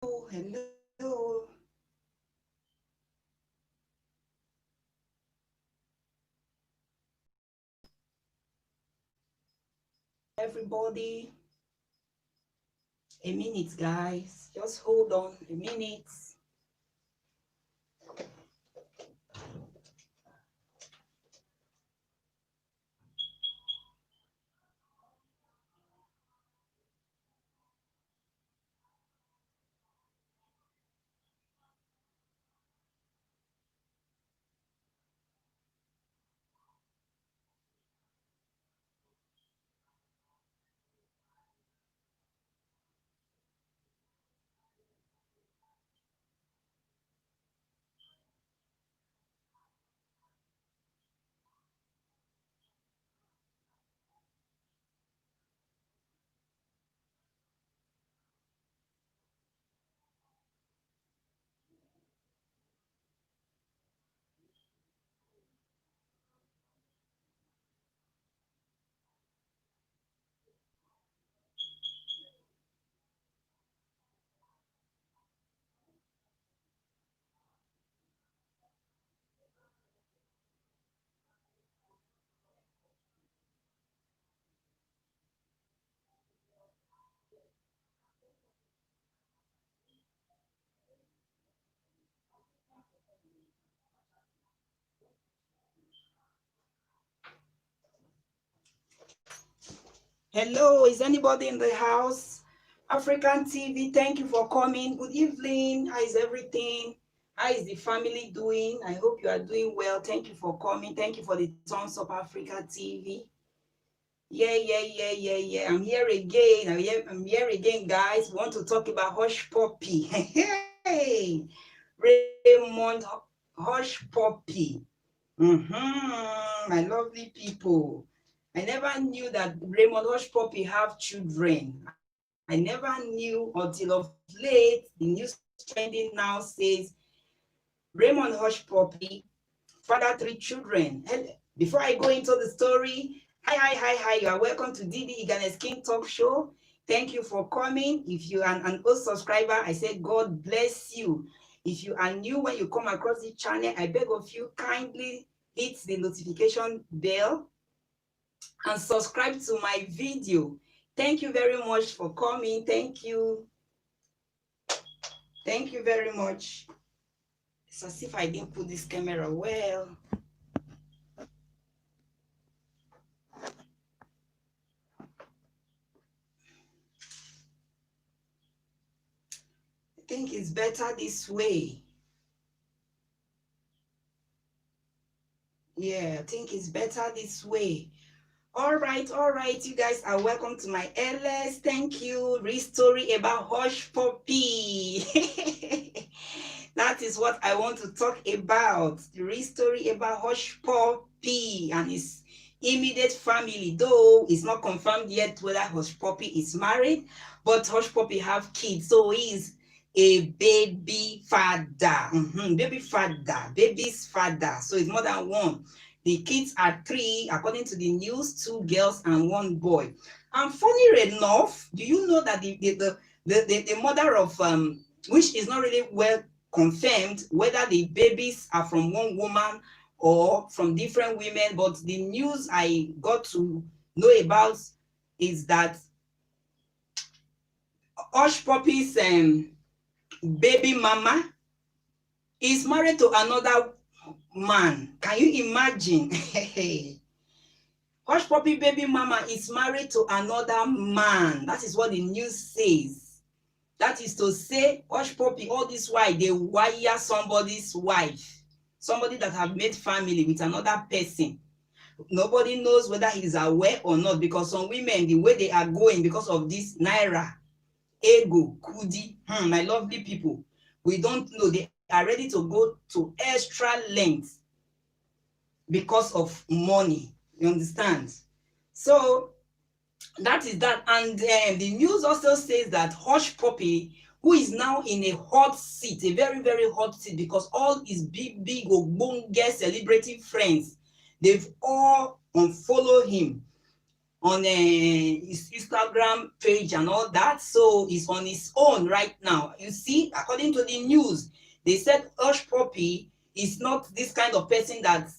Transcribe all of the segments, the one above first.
Hello. Everybody, a minute, guys. Just hold on a minute. Hello, is anybody in the house? African TV, thank you for coming. Good evening. How is everything? How is the family doing? I hope you are doing well. Thank you for coming. Thank you for the thumbs up, Africa TV. Yeah. I'm here again. I'm here again, guys. We want to talk about Huspuppi. Hey, Raymond Huspuppi. My lovely people. I never knew that Raymond Huspuppi have children. I never knew until of late. The news trending now says Raymond Huspuppi father 3 children. Before I go into the story, hi. You are welcome to Didi Iganes King Talk Show. Thank you for coming. If you are an old subscriber, I say God bless you. If you are new when you come across the channel, I beg of you kindly hit the notification bell and subscribe to my video. Thank you very much for coming. Thank you. Thank you very much. It's as if I didn't put this camera well. I think it's better this way. Yeah, I think it's better this way. All right, you guys are welcome to my LS. Thank you. Real story about Huspuppi. That is what I want to talk about. The real story about Huspuppi and his immediate family. Though it's not confirmed yet whether Huspuppi is married, but Huspuppi have kids. So he's a baby father. Baby's father. So it's more than one. The kids are 3, according to the news, 2 girls and 1 boy. And funny enough, do you know that the mother of which is not really well confirmed whether the babies are from one woman or from different women, but the news I got to know about is that Huspuppi's baby mama is married to another man. Can you imagine? Huspuppi baby mama is married to another man. That is what the news says. That is to say, Huspuppi all this while they wire somebody's wife, somebody that have made family with another person. Nobody knows whether he's aware or not, because some women, the way they are going because of this naira, ego, kudi, my lovely people, we don't know. They are ready to go to extra lengths because of money. You understand? So that is that. And the news also says that Huspuppi, who is now in a hot seat, a very, very hot seat, because all his big ogbonge celebrity friends, they've all unfollowed him. on his Instagram page and all that. So he's on his own right now. You see, according to the news, they said Huspuppi is not this kind of person that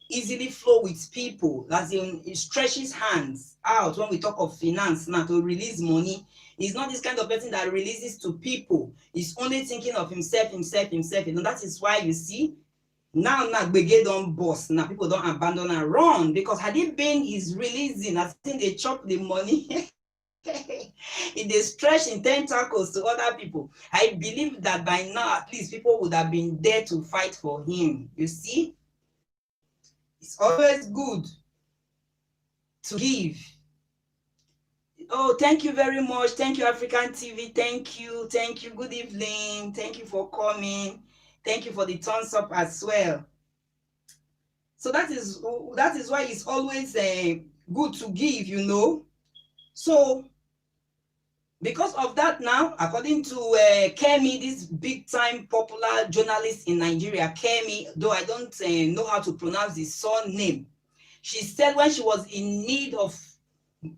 easily flow with people, as in he stretches hands out when we talk of finance now to release money. He's not this kind of person that releases to people. He's only thinking of himself. You know, that is why you see now gbege don burst. Now people don't abandon and run, because had it been his releasing, I think they chop the money. If they stretch in tentacles to other people, I believe that by now at least people would have been there to fight for him. You see, it's always good to give. Oh, thank you very much. Thank you, African TV. Thank you. Good evening. Thank you for coming. Thank you for the thumbs up as well. So that is why it's always good to give, you know. So because of that now, according to Kemi, this big time popular journalist in Nigeria, Kemi, though I don't know how to pronounce his surname, she said when she was in need of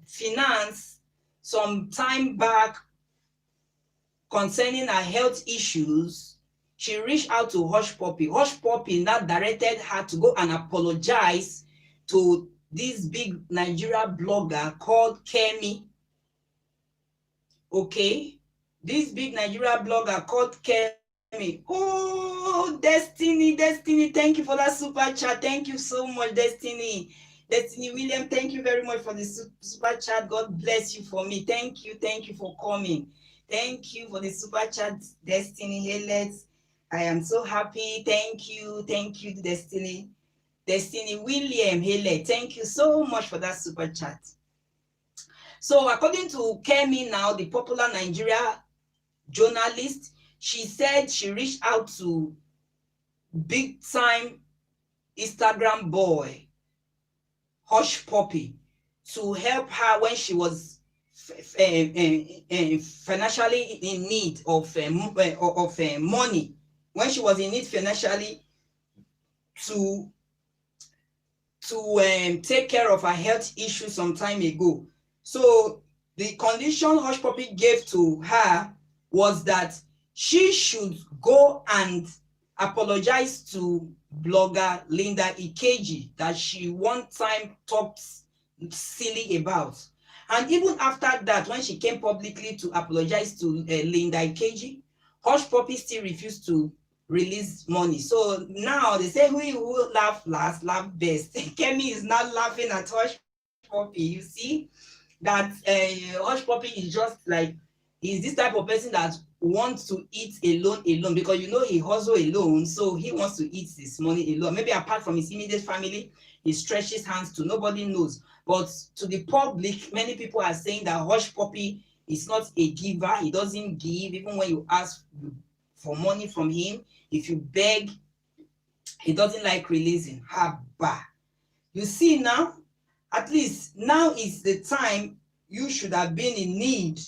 finance some time back concerning her health issues, she reached out to Huspuppi. Huspuppi now directed her to go and apologize to this big Nigeria blogger called Kemi. Okay, this big Nigeria blogger called Kemi. Oh, Destiny, thank you for that super chat. Thank you so much, Destiny William. Thank you very much for the super chat. God bless you for me. Thank you for coming. Thank you for the super chat, Destiny. Hey, I am so happy. Thank you, Destiny William. Hey, thank you so much for that super chat. So according to Kemi now, the popular Nigeria journalist, she said she reached out to big time Instagram boy Huspuppi to help her when she was financially in need of money. When she was in need financially to take care of her health issue some time ago. So the condition Huspuppi gave to her was that she should go and apologize to blogger Linda Ikeji that she one time talked silly about. And even after that, when she came publicly to apologize to Linda Ikeji, Huspuppi still refused to release money. So now they say who laugh last, laugh best. Kemi is not laughing at Huspuppi. You see that Huspuppi is just like, he's this type of person that wants to eat alone, because you know he hustle alone, so he wants to eat his money alone. Maybe apart from his immediate family, he stretches hands to nobody knows. But to the public, many people are saying that Huspuppi is not a giver. He doesn't give, even when you ask for money from him. If you beg, he doesn't like releasing. Haba. You see now, at least now is the time you should have been in need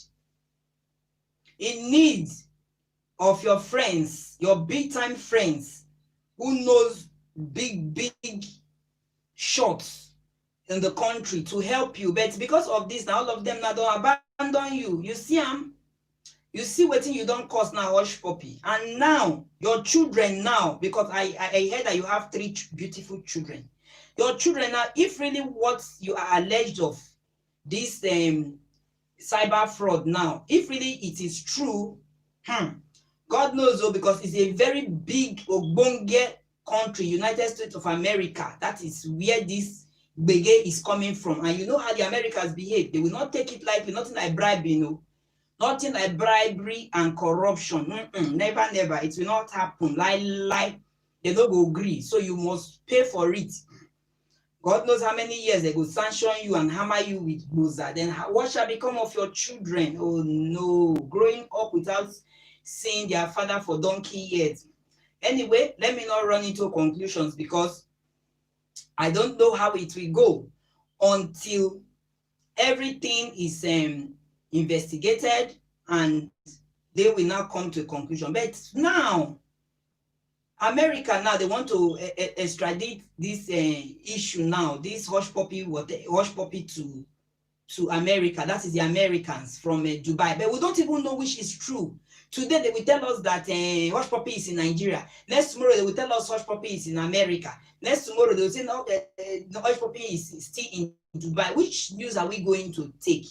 of your friends, your big time friends who knows big shots in the country to help you. But because of this, now all of them now don't abandon you. You see you see what you don't cost now, Huspuppi. And now your children now, because I heard that you have 3 beautiful children. Your children now, if really what you are alleged of, this cyber fraud now, if really it is true, God knows though, because it's a very big ogbonge country, United States of America. That is where this gbege is coming from. And you know how the Americans behave. They will not take it lightly, nothing like bribery, you know. Nothing like bribery and corruption. Never. It will not happen. Lie. They don't go agree. So you must pay for it. God knows how many years they will sanction you and hammer you with boza. Then what shall become of your children? Oh no, growing up without seeing their father for donkey years. Anyway, let me not run into conclusions, because I don't know how it will go until everything is investigated and they will now come to a conclusion. But now, America now, they want to extradite this issue now, this Huspuppi to to America. That is the Americans from Dubai. But we don't even know which is true. Today, they will tell us that Huspuppi is in Nigeria. Next tomorrow, they will tell us Huspuppi is in America. Next tomorrow, they will say, no, Huspuppi is still in Dubai. Which news are we going to take?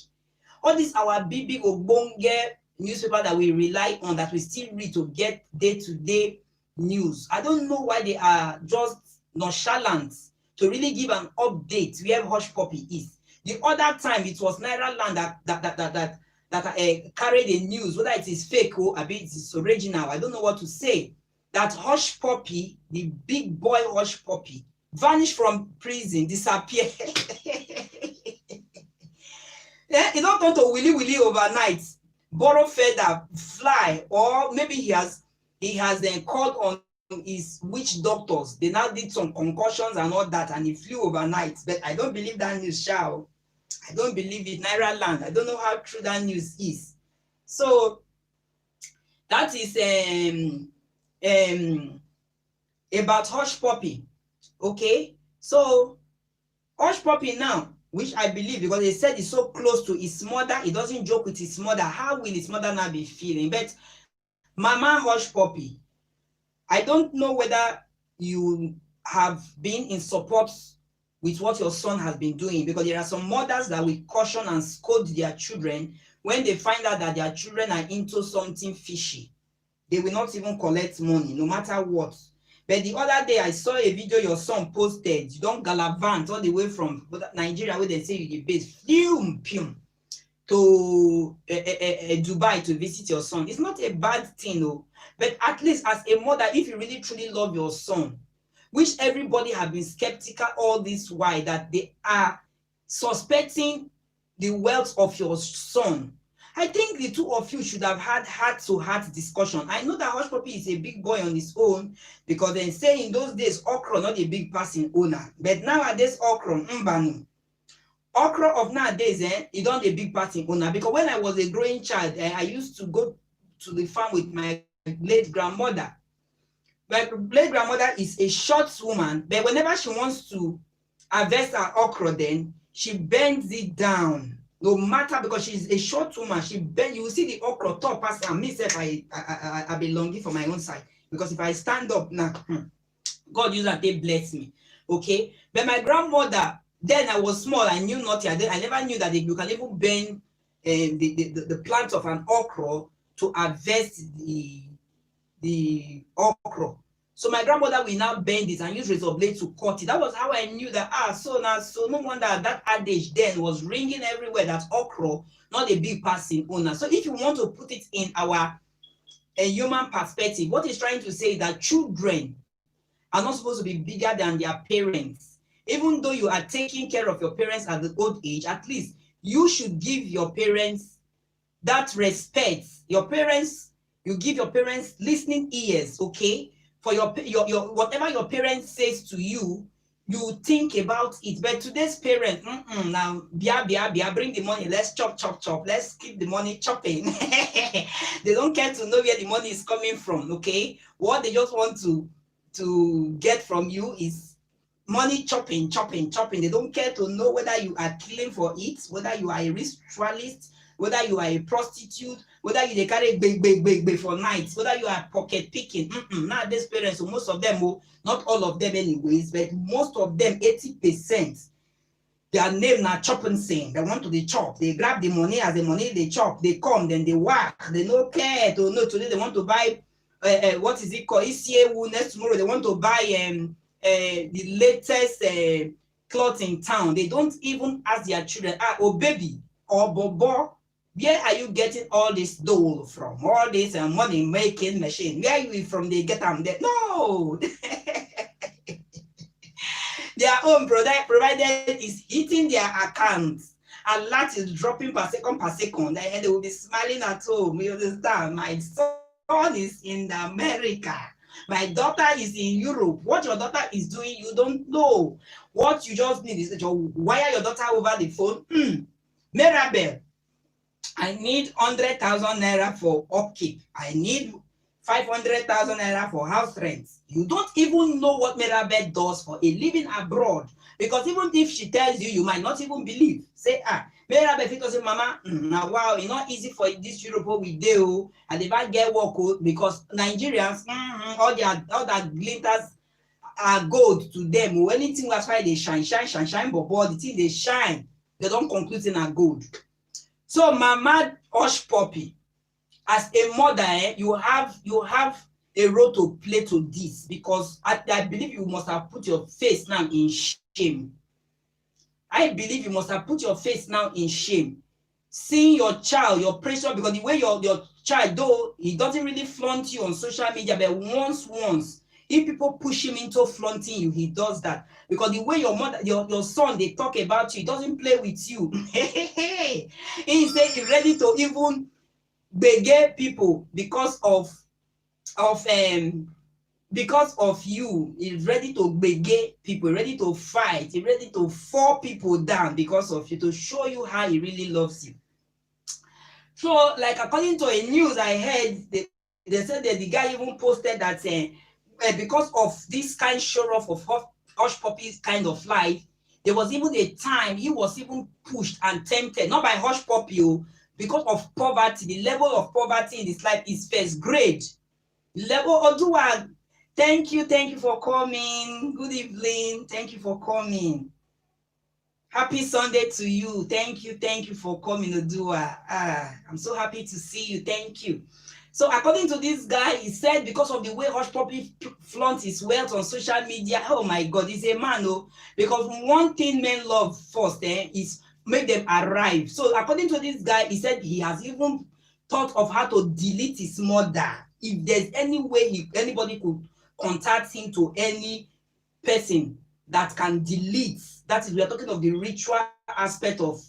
All these our big ogbonge newspaper that we rely on, that we still read to get day-to-day news. I don't know why they are just nonchalant to really give an update where Huspuppi is. The other time, it was Naira Land that carried the news, whether it is fake or a bit it is original. I don't know what to say. That Huspuppi, the big boy Huspuppi, vanished from prison, disappeared. Yeah, he don't turn to willy overnight, borrow feather, fly, or maybe he has then called on his witch doctors. They now did some concussions and all that, and he flew overnight. But I don't believe that news, shall. I don't believe it. Naira Land. I don't know how true that news is. So that is about Huspuppi. Okay. So Huspuppi now, which I believe, because they said he's so close to his mother, he doesn't joke with his mother. How will his mother now be feeling? But Mama Huspuppi, I don't know whether you have been in support with what your son has been doing, because there are some mothers that will caution and scold their children when they find out that their children are into something fishy. They will not even collect money, no matter what. But the other day, I saw a video your son posted. You don't gallivant all the way from Nigeria, where they say you the base, to Dubai to visit your son. It's not a bad thing, though. But at least as a mother, if you really truly love your son, which everybody have been skeptical all this while, that they are suspecting the wealth of your son, I think the two of you should have had heart-to-heart discussion. I know that Huspuppi is a big boy on his own, because they say in those days, okra not a big person owner. But nowadays, okra, okra of nowadays, it don't a big person owner. Because when I was a growing child, I used to go to the farm with my late grandmother. My late grandmother is a short woman, but whenever she wants to harvest her okra, then she bends it down. No matter, because she's a short woman, she bend. You will see the okra top pass, and myself, I be longing for my own side, because if I stand up now, God use that they bless me. Okay, but my grandmother, then I was small, I knew nothing. I never knew that you can even bend the plant of an okra to harvest the okra. So my grandmother will now bend it and use razor blade to cut it. That was how I knew that, so no wonder that adage then was ringing everywhere, that okra, not a big person owner. So if you want to put it in our human perspective, what he's trying to say is that children are not supposed to be bigger than their parents. Even though you are taking care of your parents at the old age, at least you should give your parents that respect. Your parents, you give your parents listening ears, okay? For your whatever your parents says to you, you think about it. But today's parents, now bring the money, let's chop, let's keep the money chopping. They don't care to know where the money is coming from, okay? What they just want to get from you is money, chopping. They don't care to know whether you are killing for it, whether you are a ritualist, whether you are a prostitute, whether you carry big for nights, whether you are pocket picking. Nowadays parents, so most of them, not all of them anyways, but most of them, 80%, their name now chopping saying. They want to the chop. They grab the money, as the money they chop, they come, then they work. They no care to know today they want to buy what is it called? ECA. Next tomorrow they want to buy the latest cloth in town. They don't even ask their children, oh baby or bobo, where are you getting all this dough from? All this money making machine. Where are you from? They get them there. No. Their own product provided is hitting their accounts. A lot is dropping per second, and they will be smiling at home. You understand? My son is in America. My daughter is in Europe. What your daughter is doing, you don't know. What you just need is to wire your daughter over the phone. Mirabel, I need 100,000 naira for upkeep. I need 500,000 naira for house rent. You don't even know what Mirabel does for a living abroad. Because even if she tells you, you might not even believe. Say, maybe Befito say, Mama, now wow, it's not easy for this Europe we do, and they might get work because Nigerians, all that glitters are gold to them. Anything that's why they shine, but the thing they shine, they don't conclude in a gold. So Mama Huspuppi, as a mother, you have a role to play to this, because I believe you must have put your face now in shame. I believe you must have put your face now in shame. Seeing your child, your precious, because the way your child, though he doesn't really flaunt you on social media, but once, if people push him into flaunting you, he does that. Because the way your mother, your son, they talk about you, he doesn't play with you. He said he's ready to even beg people because of you. He's ready to beg people, ready to fight, he's ready to fall people down because of you, to show you how he really loves you. So, like, according to a news I heard, they said that the guy even posted that because of this kind show off of Huspuppi's kind of life, there was even a time he was even pushed and tempted, not by Huspuppi, because of poverty. The level of poverty in his life is first grade. Level Odua, thank you for coming. Good evening. Thank you for coming. Happy Sunday to you. Thank you for coming, Odua. I'm so happy to see you. Thank you. So according to this guy, he said because of the way Huspuppi flaunts his wealth on social media, oh my God, he's a man, because one thing men love first is make them arrive. So according to this guy, he said he has even thought of how to delete his mother. If there's any way anybody could contact him to any person that can delete, that is, we are talking of the ritual aspect of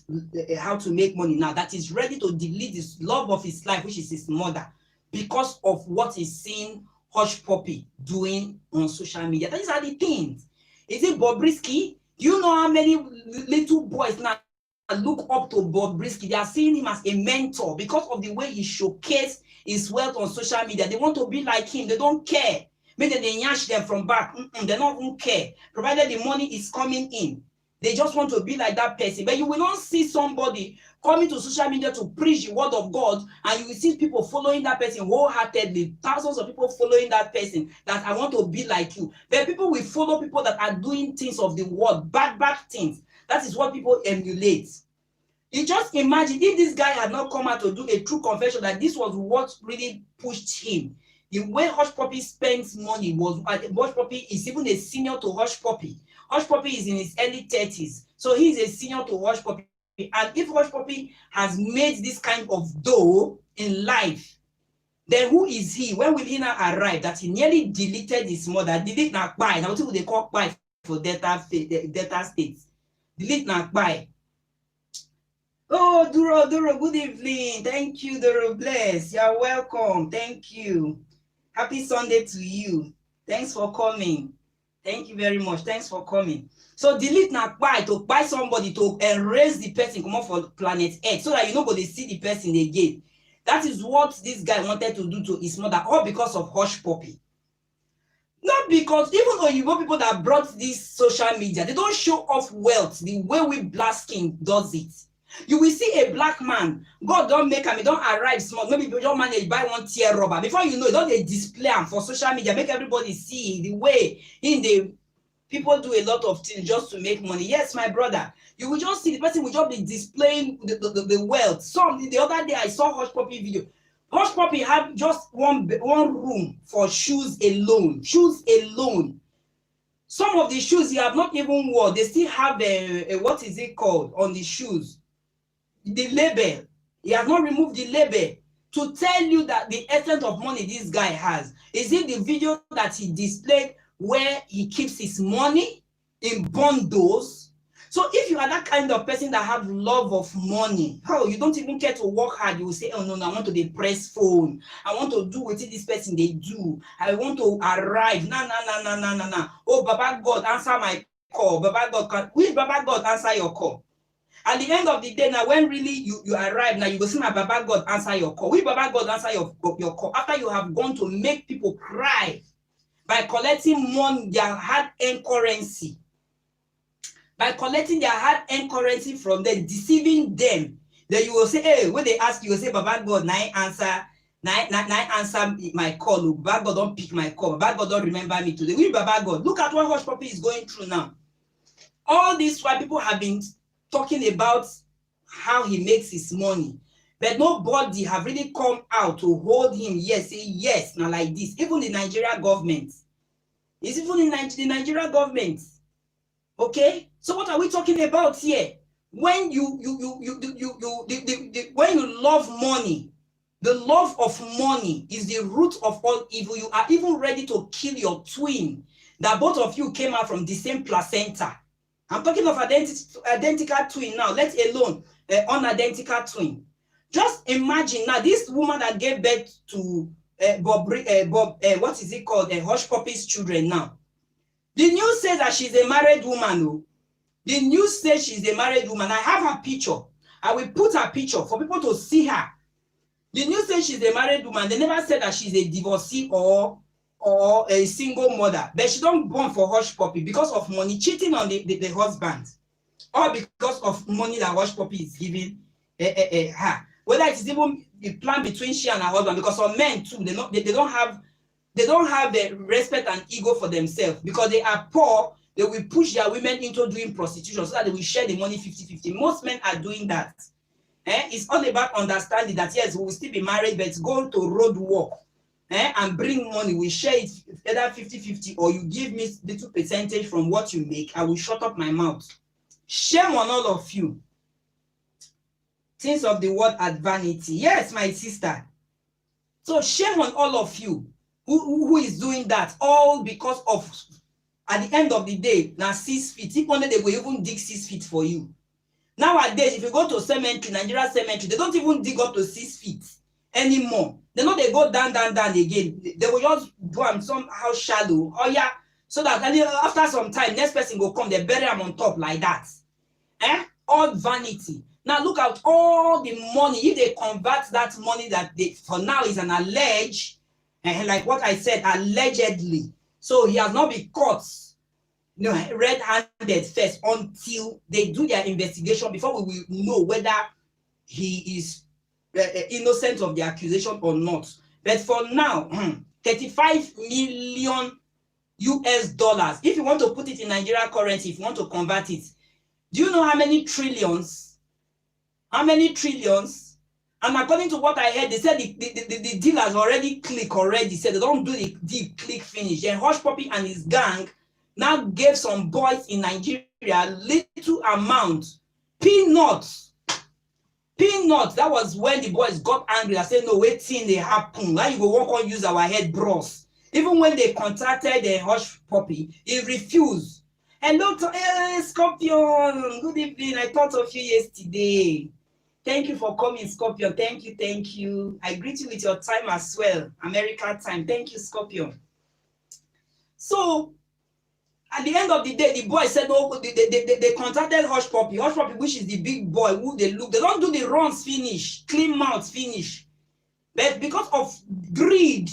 how to make money now, that is ready to delete this love of his life, which is his mother, because of what he's seen Huspuppi doing on social media. These are the things. Is it Bobrisky? Do you know how many little boys now look up to Bobrisky? They are seeing him as a mentor because of the way he showcased his wealth on social media. They want to be like him. They don't care. Maybe they nyash them from back. They don't even care. Provided the money is coming in, they just want to be like that person. But you will not see somebody coming to social media to preach the word of God, and you will see people following that person wholeheartedly. Thousands of people following that person, that I want to be like you. But people will follow people that are doing things of the world, bad things. That is what people emulate. You just imagine if this guy had not come out to do a true confession that this was what really pushed him. The way Huspuppi spends money was, Huspuppi is even a senior to Huspuppi. Huspuppi is in his early 30s, so he is a senior to Huspuppi. And if Huspuppi has made this kind of dough in life, then who is he? When will he now arrive? That he nearly deleted his mother. Delete na kpai. Now what they call kpai for Delta states. Delete na kpai. Oh, Duro, good evening. Thank you, Duro. Bless. You're welcome. Thank you. Happy Sunday to you. Thanks for coming. Thank you very much. Thanks for coming. So delete na kpai, to buy somebody to erase the person come off for planet Earth, so that you no go dey see the person again. That is what this guy wanted to do to his mother, all because of Huspuppi. Not because even Oyibo people that brought this social media, they don't show off wealth the way we black skin does it. You will see a black man, God don't make him, he don't arrive small. Maybe you don't manage buy one tear rubber. Before you know it, don't they display him for social media, make everybody see the way in the people do a lot of things just to make money. Yes, my brother, you will just see the person will just be displaying the wealth. The other day I saw Huspuppi video. Huspuppi have just one room for shoes alone. Shoes alone. Some of the shoes you have not even worn, they still have a what is it called on the shoes? The label. He has not removed the label to tell you that the extent of money this guy has. Is it the video that he displayed where he keeps his money in bundles? So if you are that kind of person that have love of money, you don't even care to work hard, you will say, oh no, I want to press phone. I want to do what this person they do. I want to arrive. Nah. Oh, Baba God, answer my call. Baba God, will Baba God answer your call? At the end of the day, now when really you arrive, now you go see my Baba God answer your call. Will Baba God answer your call after you have gone to make people cry by collecting money, their hard-earned currency? by collecting their hard-earned currency from them, deceiving them. Then you will say, hey, when they ask you will say, Baba God, nine answer my call. Baba God don't pick my call. Baba God don't remember me today. We Baba God. Look at what Huspuppi is going through now. All these white people have been talking about how he makes his money, but nobody have really come out to hold him. Yes, say yes, now like this. Even the Nigerian government. It's even in the Nigerian government. Okay, so what are we talking about here? When when you love money, the love of money is the root of all evil. You are even ready to kill your twin, that both of you came out from the same placenta. I'm talking of identical twin now, let alone unidentical twin. Just imagine now, this woman that gave birth to what is it called? Huspuppi's children now. The news says that she's a married woman. Oh. The news says she's a married woman. I have her picture. I will put her picture for people to see her. The news says she's a married woman. They never said that she's a divorcee or a single mother. But she don't born for Huspuppi because of money, cheating on the husband, or because of money that Huspuppi is giving her. Whether it is even the plan between she and her husband, because some men too, they don't have the respect and ego for themselves. Because they are poor, they will push their women into doing prostitution so that they will share the money 50-50. Most men are doing that. It's all about understanding that yes, we will still be married, but go to road work and bring money. We share it either 50-50, or you give me little percentage from what you make. I will shut up my mouth. Shame on all of you. Things of the world at vanity. Yes, my sister. So shame on all of you who is doing that, all because of, at the end of the day, now 6 feet. If only they will even dig 6 feet for you. Nowadays, if you go to cemetery, Nigeria cemetery, they don't even dig up to 6 feet anymore. They know they go down again. They will just do them somehow shallow. Oh yeah, so that after some time, next person will come, they bury them on top like that. All vanity. Now look at all the money. If they convert that money that they, for now is an alleged, and like what I said, allegedly. So he has not been caught, red-handed first until they do their investigation before we will know whether he is innocent of the accusation or not. But for now, 35 million US dollars. If you want to put it in Nigerian currency, if you want to convert it, do you know how many trillions? How many trillions? And according to what I heard, they said the deal has already clicked already. Said they don't do the deal click finish. Then Huspuppi and his gang now gave some boys in Nigeria little amount, peanuts. That was when the boys got angry. I said, no, wait till they happen. Now you go walk on use our head bros. Even when they contacted the Huspuppi, he refused. Hello, Scorpion. Good evening. I thought of you yesterday. Thank you for coming, Scorpion. Thank you. I greet you with your time as well. American time. Thank you, Scorpion. So, at the end of the day, the boy said, no, they contacted Huspuppi, which is the big boy who they look. They don't do the runs finish, clean mouth finish. But because of greed,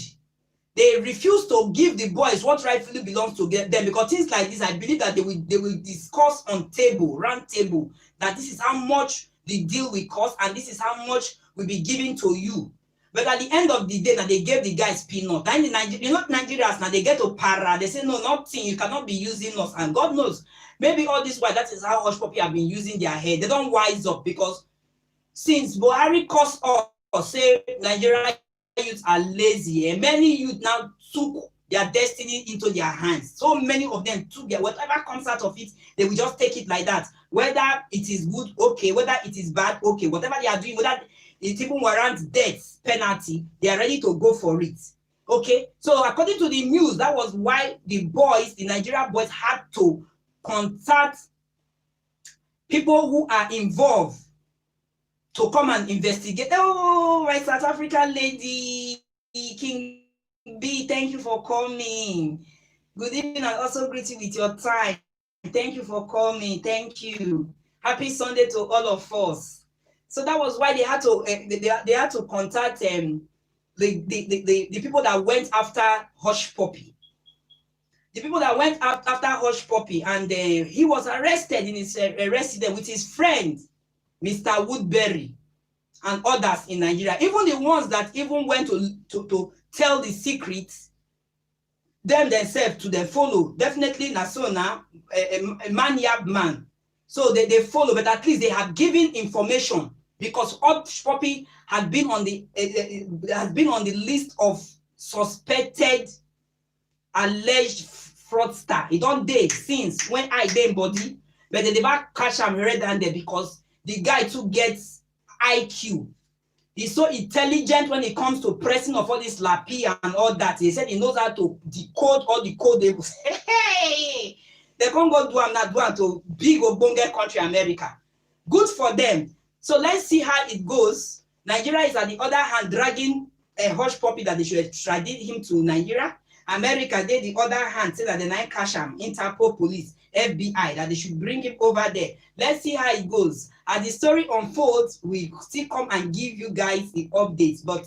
they refuse to give the boys what rightfully belongs to them. Because things like this, I believe that they will discuss on round table, that this is how much the deal will cost and this is how much will be given to you. But at the end of the day, now they gave the guys peanut. And Nigerians now they get to para. They say, no, nothing. You cannot be using us. And God knows, maybe all this while that is how Huspuppi have been using their head. They don't wise up because since Buhari caused us, say Nigerian youth are lazy, and many youth now took their destiny into their hands. So many of them took their whatever comes out of it, they will just take it like that. Whether it is good, okay. Whether it is bad, okay. Whatever they are doing, whether it even warrants death penalty, they are ready to go for it. Okay, so according to the news, that was why the Nigerian boys had to contact people who are involved to come and investigate. Oh, my South African lady, King B, thank you for coming. Good evening, and also greet you with your time. Thank you for coming. Thank you. Happy Sunday to all of us. So that was why they had to they had to contact the people that went after Huspuppi. the people that went out after Huspuppi, and he was arrested in his residence with his friend, Mr. Woodbury, and others in Nigeria. Even the ones that even went to tell the secrets, them themselves to them follow. Definitely Nasona, a man-yab man. So they follow, but at least they have given information, because Huspuppi had been on the list of suspected alleged fraudster. It don't dey since when I dey body, but they never catch him red-handed, because the guy too gets IQ. He's so intelligent when it comes to pressing of all this lappy and all that. He said he knows how to decode all the code they will say. Hey, they can't go do am to big Obonge country America. Good for them. So let's see how it goes. Nigeria is, on the other hand, dragging a Huspuppi that they should extradite him to Nigeria. America, they the other hand say that the nine cash him, Interpol police, FBI, that they should bring him over there. Let's see how it goes. As the story unfolds, we still come and give you guys the updates. But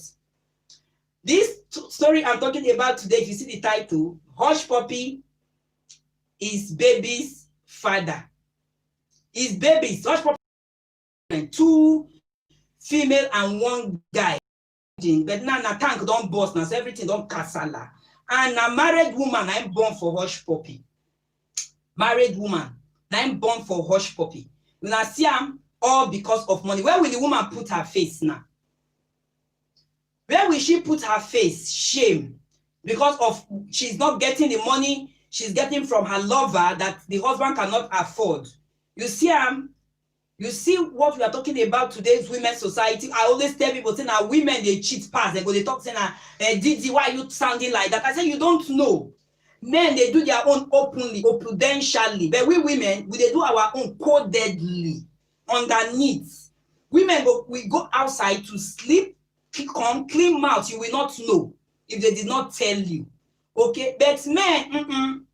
this story I'm talking about today, if you see the title, Huspuppi is baby's father. Is babies, Huspuppi, two female and one guy. But now na tank don't burst, now so everything don't kasala. And a married woman, I'm born for Huspuppi. Married woman, I'm born for Huspuppi. Now see am all because of money. Where will the woman put her face now? Where will she put her face? Shame. Because of she's not getting the money she's getting from her lover that the husband cannot afford. You see you see what we are talking about today's women's society. I always tell people saying now women they cheat past. They go they talk saying Didi, why are you sounding like that? I say you don't know. Men they do their own openly or prudentially, but we women we they do our own codedly underneath. Women we go outside to sleep, come clean mouth. You will not know if they did not tell you. Okay, but men,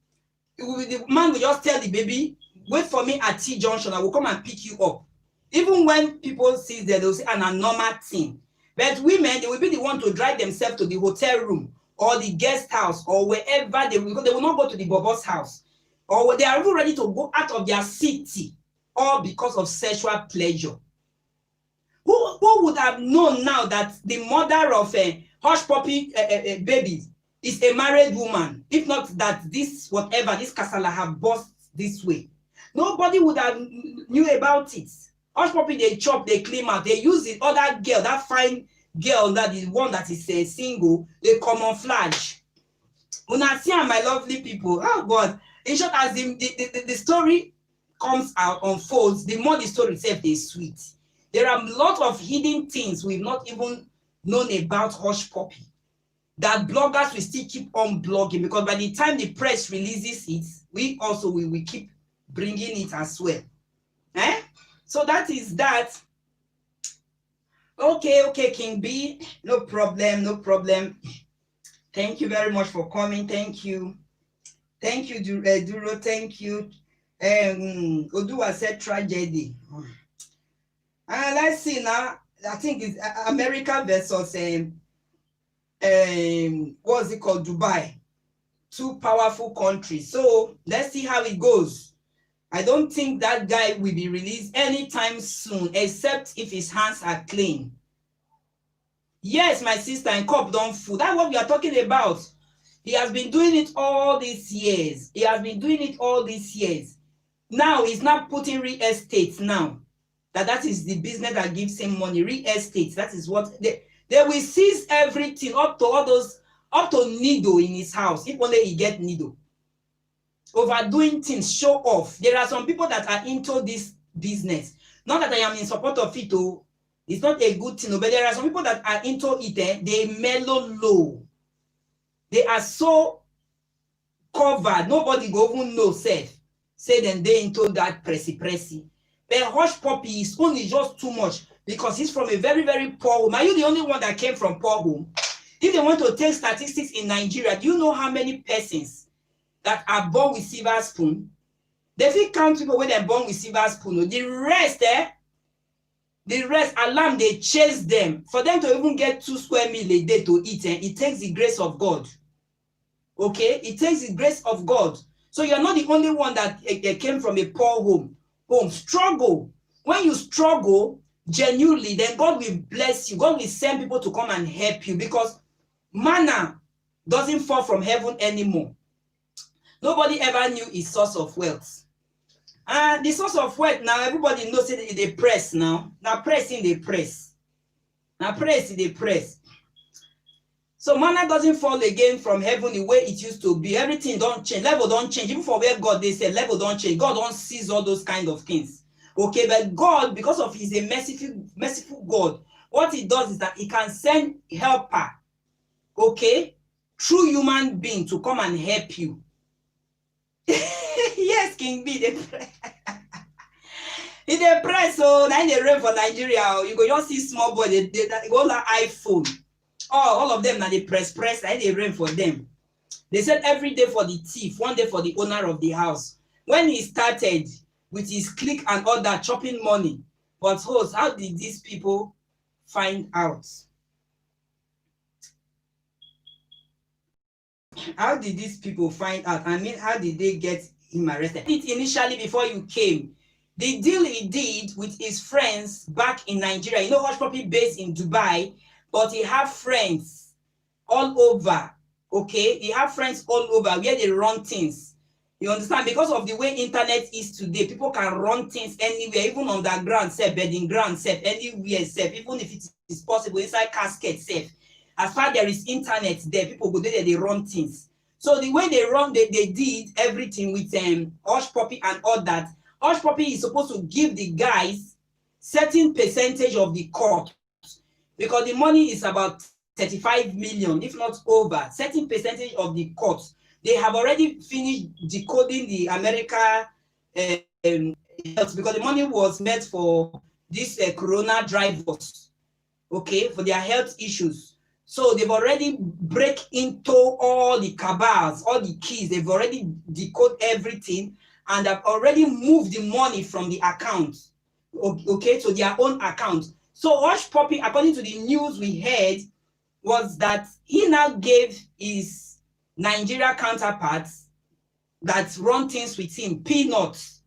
the man will just tell the baby, wait for me at T junction, I will come and pick you up. Even when people see that, they'll say an normal thing. But women, they will be the one to drive themselves to the hotel room or the guest house or wherever they will go. They will not go to the bobo's house, or they are even ready to go out of their city, all because of sexual pleasure. Who would have known now that the mother of a Huspuppi babies is a married woman, if not that this whatever this kasala have burst this way? Nobody would have knew about it. Huspuppi they chop, they clean out, they use the other girl, that fine girl, that is one that is single, they camouflage. Una see my lovely people. Oh God! In short, as the story comes out, unfolds, the more the story itself is sweet. There are a lot of hidden things we've not even known about Huspuppi that bloggers will still keep on blogging, because by the time the press releases it, we also will keep bringing it as well. So that is that. Okay, King B, no problem. Thank you very much for coming. Thank you, Duro. Thank you. Odua said tragedy. Let's see now. I think it's America versus what's it called? Dubai. Two powerful countries. So let's see how it goes. I don't think that guy will be released anytime soon, except if his hands are clean. Yes, my sister, and cup don't fool. That's what we are talking about. He has been doing it all these years. Now he's not putting real estate now. That is the business that gives him money. Real estate. That is what they will seize everything up to all those, up to needle in his house. If only he get needle. Overdoing things, show off. There are some people that are into this business. Not that I am in support of it, oh. It's not a good thing, but there are some people that are into it, they mellow low. They are so covered, nobody go even know safe. Say then they into that pressy. But Huspuppi is only just too much, because he's from a very, very poor home. Are you the only one that came from poor home? If they want to take statistics in Nigeria, do you know how many persons that are born with silver spoon? They fit count people when they're born with silver spoon. The rest, alarm, they chase them. For them to even get 2 square meal a day to eat, it takes the grace of God. Okay, it takes the grace of God. So you're not the only one that came from a poor home. Struggle. When you struggle genuinely, then God will bless you. God will send people to come and help you, because manna doesn't fall from heaven anymore. Nobody ever knew his source of wealth. And the source of wealth now, everybody knows it. They press now. Now press in the press. Now press in the press. So manna doesn't fall again from heaven the way it used to be. Everything don't change. Level don't change. Even for where God, they say level don't change. God don't seize all those kind of things. Okay, but God, because of He's a merciful God, what He does is that He can send helper, okay, through human being to come and help you. Yes, King B, they pray. In the press, so now they rain for Nigeria. You go just see small boy, they go like iPhone. All of them now they press, and they rain for them. They said every day for the thief, one day for the owner of the house. When he started with his clique and all that, chopping money, but host, how did these people find out? How did these people find out? I mean, how did they get him arrested? It initially before you came. The deal he did with his friends back in Nigeria. You know, Huspuppi based in Dubai, but he have friends all over. Okay, he have friends all over where they run things. You understand? Because of the way internet is today, people can run things anywhere, even underground, safe, bedding ground, safe, anywhere, safe, even if it is possible, inside casket, safe. As far as there is internet there, people go there, they run things. So the way they run, they did everything with Huspuppi and all that. Huspuppi is supposed to give the guys certain percentage of the cut, because the money is about 35 million, if not over. Certain percentage of the cut. They have already finished decoding the America health, because the money was meant for these corona drivers, okay, for their health issues. So they've already break into all the cabals, all the keys. They've already decoded everything, and have already moved the money from the account, okay, to their own account. So Huspuppi, according to the news we heard, was that he now gave his Nigeria counterparts that run things with him peanuts,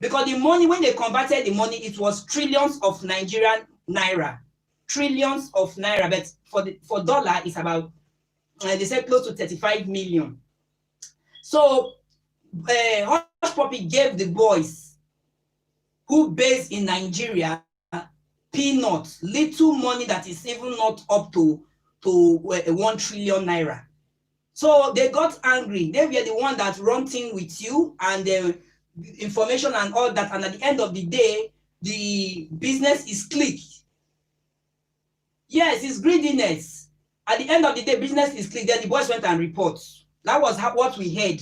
because the money, when they converted the money, it was trillions of Nigerian naira, trillions of naira, but for dollar it's about they said close to 35 million. So Huspuppi gave the boys who based in Nigeria peanuts, little money that is even not up to 1 trillion naira. So they got angry. They were the one that run thing with you and the information and all that. And at the end of the day, the business is click. Yes, it's greediness. At the end of the day, business is click. Then the boys went and report. That was what we heard.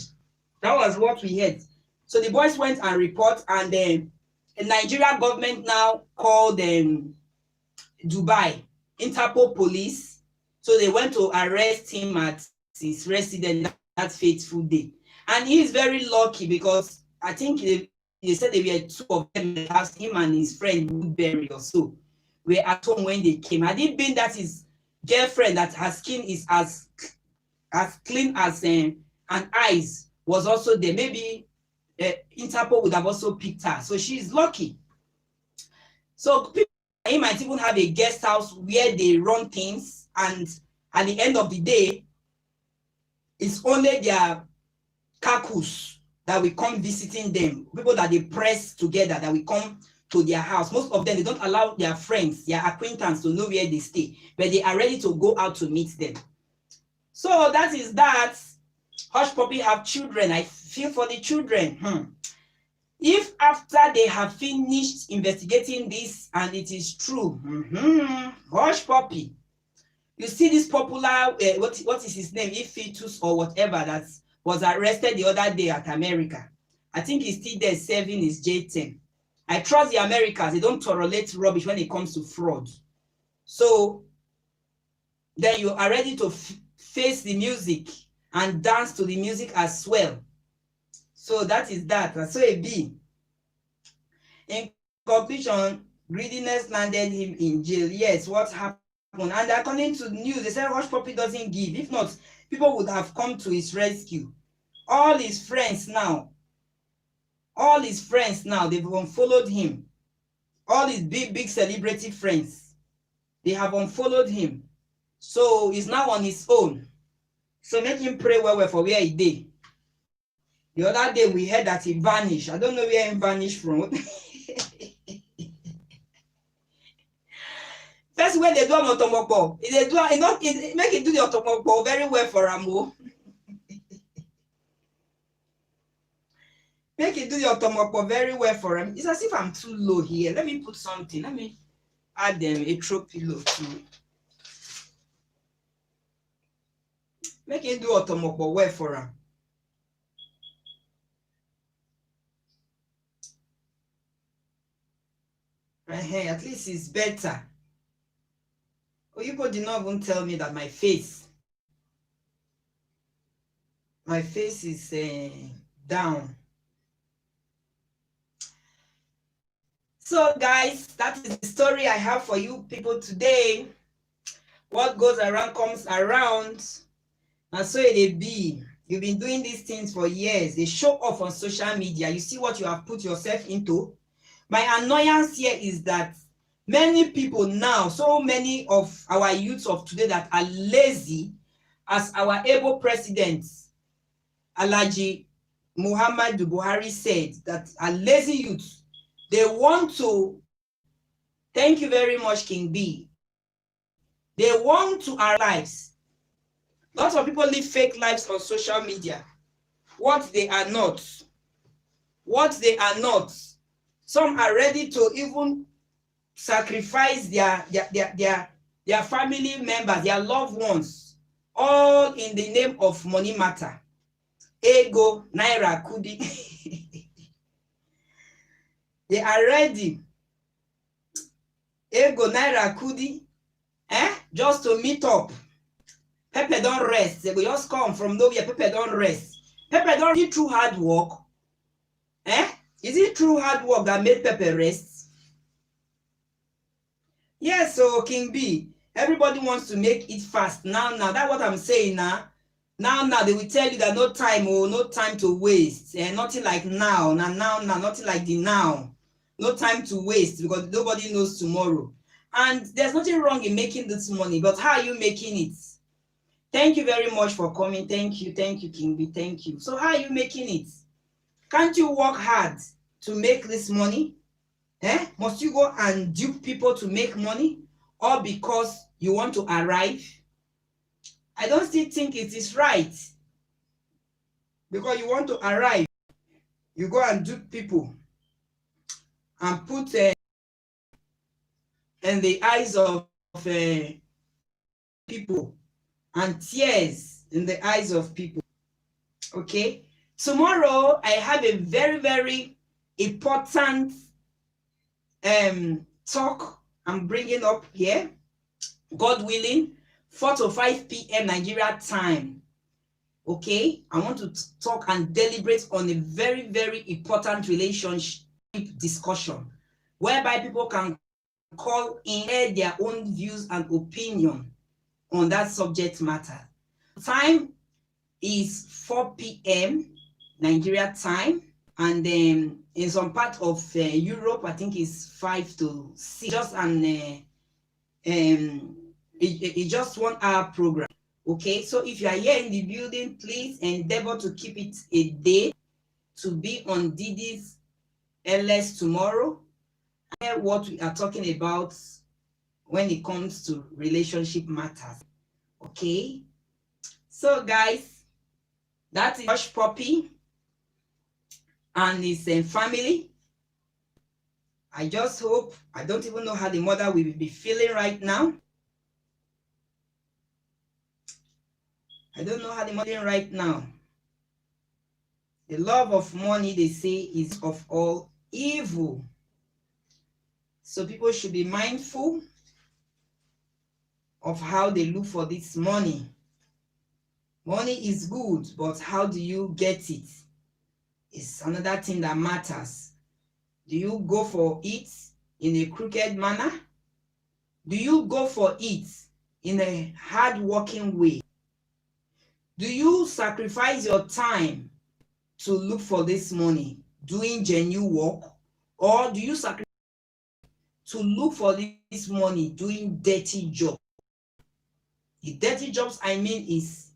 That was what we heard. So the boys went and report, and then the Nigeria government now called Dubai, Interpol police. So they went to arrest him at his residence that fateful day. And he is very lucky, because I think they said they were two of them, him and his friend Woodbury or so, were at home when they came. Had it been that his girlfriend, that her skin is as clean as and eyes, was also there, maybe Interpol would have also picked her. So she's lucky. So people, he might even have a guest house where they run things, and at the end of the day, it's only their kakus that will come visiting them, people that they press together that will come to their house. Most of them, they don't allow their friends, their acquaintance to know where they stay, but they are ready to go out to meet them. So that is that. Huspuppi have children. I feel for the children. If after they have finished investigating this and it is true, Huspuppi, you see this popular, what is his name, Fetus or whatever, that was arrested the other day at America. I think he's still there serving his J10. I trust the Americans. They don't tolerate rubbish when it comes to fraud. So then you are ready to face the music and dance to the music as well. So that is that. So a B. In conclusion, greediness landed him in jail. Yes, what happened? And according to the news, they said Huspuppi doesn't give. If not, people would have come to his rescue. All his friends now, they've unfollowed him. All his big celebrity friends, they have unfollowed him. So he's now on his own. So make him pray well for where he did. The other day we heard that he vanished. I don't know where he vanished from. First, when they do an otomokpo, they do make it do the otomokpo very well for Rambo. Make it do the otomokpo very well for him. It's as if I'm too low here. Let me put something. Let me add them a throw pillow to it. Make it do otomokpo well for him. Right here, at least it's better. Oh, you did not even tell me that my face is down. So guys, that is the story I have for you people today. What goes around comes around. And so it be. You've been doing these things for years. They show off on social media. You see what you have put yourself into. My annoyance here is that many people now, so many of our youths of today that are lazy, as our able president, Alhaji Muhammadu Buhari said, that are lazy youths. They want to, thank you very much, King B. They want to our lives. Lots of people live fake lives on social media. What they are not. What they are not. Some are ready to even sacrifice their family members, their loved ones, all in the name of money matter. Ego, naira, kudi. They are ready. Ego, naira, kudi. Just to meet up. Pepe don't rest. They will just come from nowhere. Pepe don't rest. Pepe don't do through hard work. Is it through hard work that made Pepe rest? Yes, so King B, everybody wants to make it fast. Now, that's what I'm saying now. Now, they will tell you that no time to waste. Nothing like now, nothing like the now. No time to waste because nobody knows tomorrow. And there's nothing wrong in making this money, but how are you making it? Thank you very much for coming. Thank you, King B. Thank you. So how are you making it? Can't you work hard to make this money? Must you go and dupe people to make money? Or because you want to arrive? I don't still think it is right. Because you want to arrive, you go and dupe people and put in the eyes of people and tears in the eyes of people. Okay? Tomorrow, I have a very, very important talk I'm bringing up here. God willing, 4 to 5 p.m. Nigeria time. Okay? I want to talk and deliberate on a very, very important relationship discussion whereby people can call in their own views and opinion on that subject matter. Time is 4 p.m. Nigeria time, and then in some part of Europe, I think it's 5 to 6. Just it's just 1 hour program. Okay, so if you are here in the building, please endeavor to keep it a day to be on Didi's LS tomorrow. Hear what we are talking about when it comes to relationship matters. Okay, so guys, that is Huspuppi and his family. I just hope, I don't even know how the mother will be feeling right now. I don't know how the mother is right now. The love of money, they say, is of all evil. So people should be mindful of how they look for this money. Money is good, but how do you get it? It's another thing that matters. Do you go for it in a crooked manner? Do you go for it in a hard-working way? Do you sacrifice your time to look for this money doing genuine work, or do you sacrifice to look for this money doing dirty job? The dirty jobs I mean is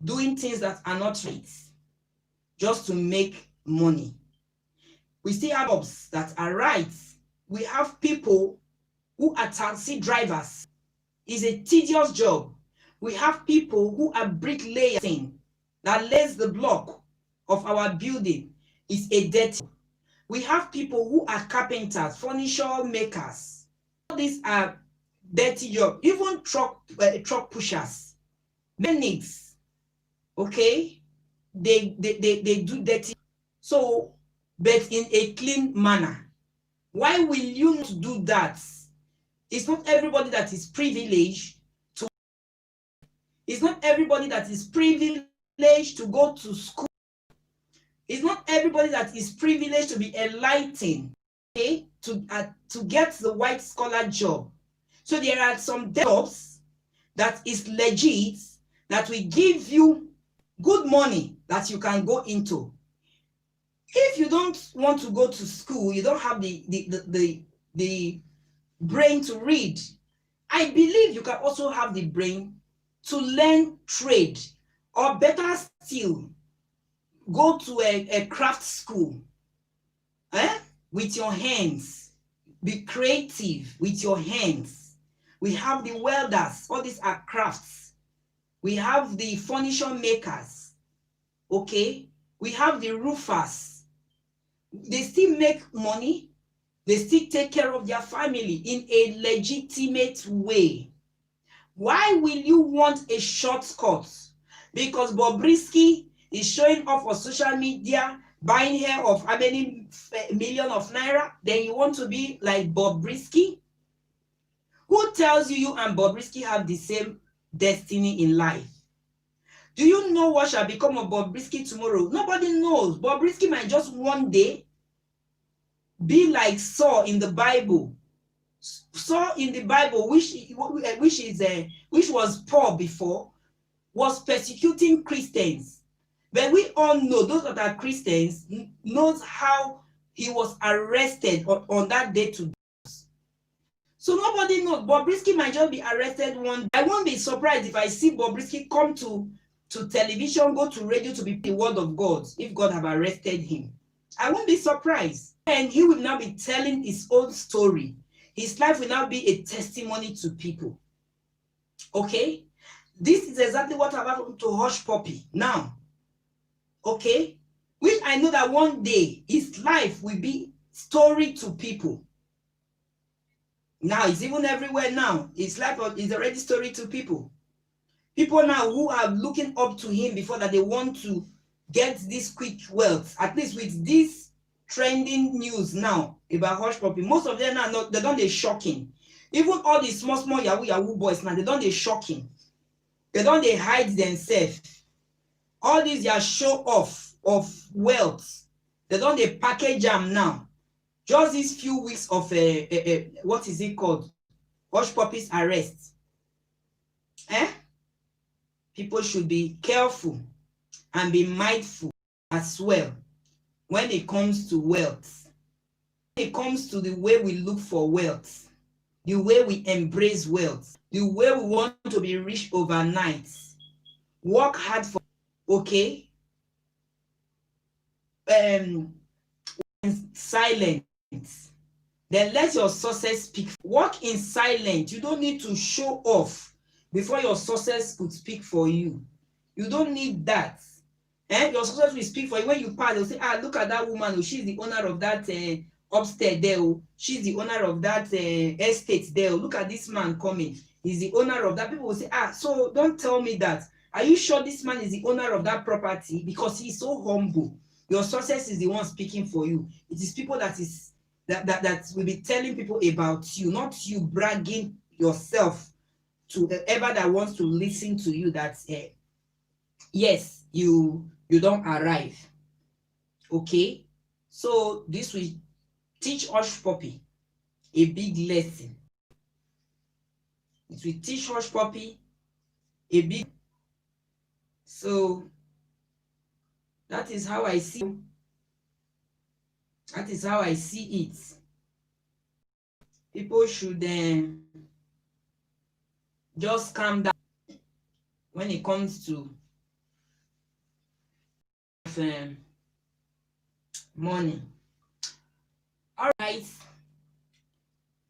doing things that are not right just to make money. We still have jobs that are right. We have people who are taxi drivers. It's a tedious job. We have people who are bricklayers that lays the block of our building. It's a dirty. We have people who are carpenters, furniture makers. All these are dirty jobs. Even truck pushers, mechanics, okay, they do dirty. So, but in a clean manner. Why will you not do that? It's not everybody that is privileged to. It's not everybody that is privileged to go to school. It's not everybody that is privileged to be enlightened, okay, to get the white collar job. So there are some jobs that is legit, that will give you good money that you can go into. If you don't want to go to school, you don't have the brain to read, I believe you can also have the brain to learn trade, or better still, go to a craft school, with your hands. Be creative with your hands. We have the welders, all these are crafts. We have the furniture makers, okay? We have the roofers. They still make money. They still take care of their family in a legitimate way. Why will you want a shortcut? Because Bobrisky is showing off on social media, buying hair of how many million of naira, then you want to be like Bobrisky? Who tells you and Bobrisky have the same destiny in life? Do you know what shall become of Bobrisky tomorrow? Nobody knows. Bobrisky might just one day be like Saul in the Bible. Saul in the Bible, which was Paul before, was persecuting Christians. But we all know, those that are Christians, knows how he was arrested on that day to. So nobody knows. Bobrisky might just be arrested one day. I won't be surprised if I see Bobrisky come to television, go to radio to be the word of God, if God have arrested him. I won't be surprised. And he will now be telling his own story. His life will now be a testimony to people. Okay? This is exactly what happened to Huspuppi now. Okay? Which I know that one day his life will be story to people. Now it's even everywhere now. His life is already story to people. People now who are looking up to him before that they want to get this quick wealth. At least with this trending news now about Huspuppi, most of them are not, they don't, they shocking. Even all these small yahoo boys now, they don't, they shocking. They don't, they hide themselves. All these are show off of wealth. They don't, they package them now. Just these few weeks of what is it called? Huspuppi's arrest. People should be careful and be mindful as well when it comes to wealth. When it comes to the way we look for wealth, the way we embrace wealth, the way we want to be rich overnight. Work hard for, okay? Silence. Then let your success speak. Work in silence. You don't need to show off before your success could speak for you. You don't need that. Your success will speak for you. When you pass, they'll say, look at that woman. Oh, she's the owner of that upstairs there. Oh, she's the owner of that estate there. Oh, look at this man coming. He's the owner of that. People will say, so don't tell me that. Are you sure this man is the owner of that property? Because he's so humble. Your success is the one speaking for you. It is people that will be telling people about you, not you bragging yourself to whoever that wants to listen to you that yes, you don't arrive. Okay? So this will teach Huspuppi a big lesson. It will teach Huspuppi a big. So that is how I see. That is how I see it. People should just calm down when it comes to um, money. All right.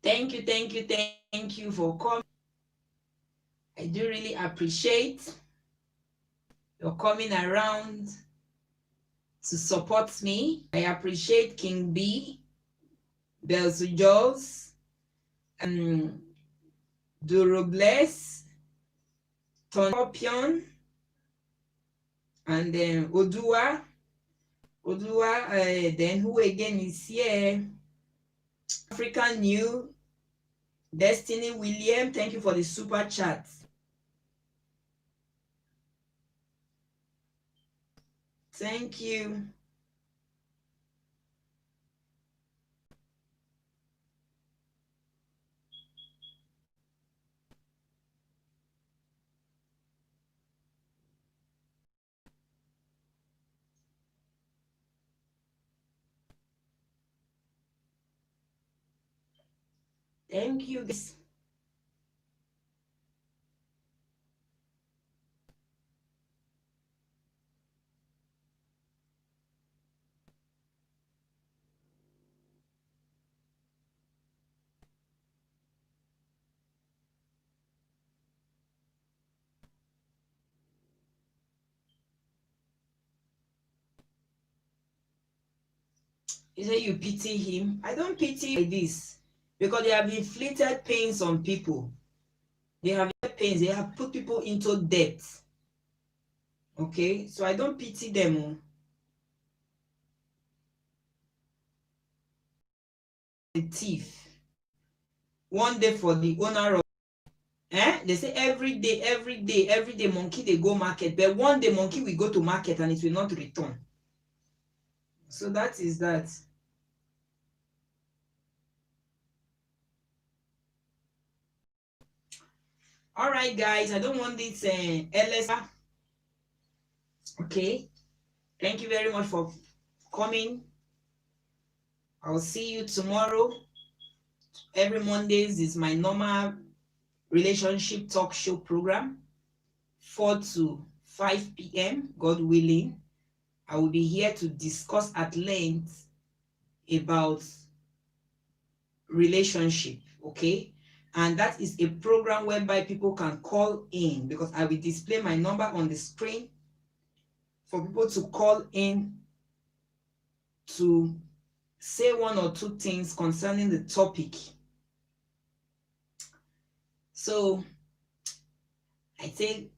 Thank you, thank you, thank you for coming. I do really appreciate your coming around to support me. I appreciate King B, Belzujos, Durobles, Tonpion, and then Odua. Then who again is here? African New, Destiny William, thank you for the super chat. Thank you. Thank you, guys. You say you pity him. I don't pity like this because they have inflicted pains on people. They have pains. They have put people into debt. Okay, so I don't pity them. The thief. One day for the owner of. They say every day monkey they go market, but one day monkey will go to market and it will not return. So that is that. All right, guys, I don't want this LS. Okay, thank you very much for coming. I'll see you tomorrow. Every Mondays is my normal relationship talk show program, 4 to 5 p.m. God willing. I will be here to discuss at length about relationship, okay? And that is a program whereby people can call in, because I will display my number on the screen for people to call in to say one or two things concerning the topic. So I say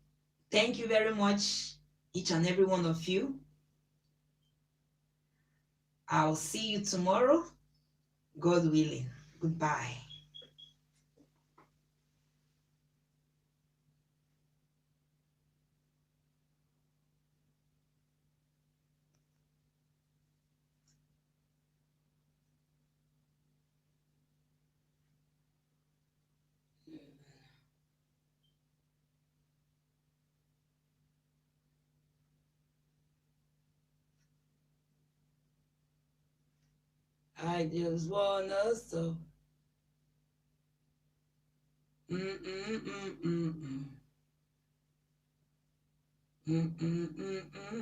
thank you very much, each and every one of you. I'll see you tomorrow, God willing. Goodbye. I just wanna stop. Mm-mm-mm-mm-mm. Mm-mm-mm-mm.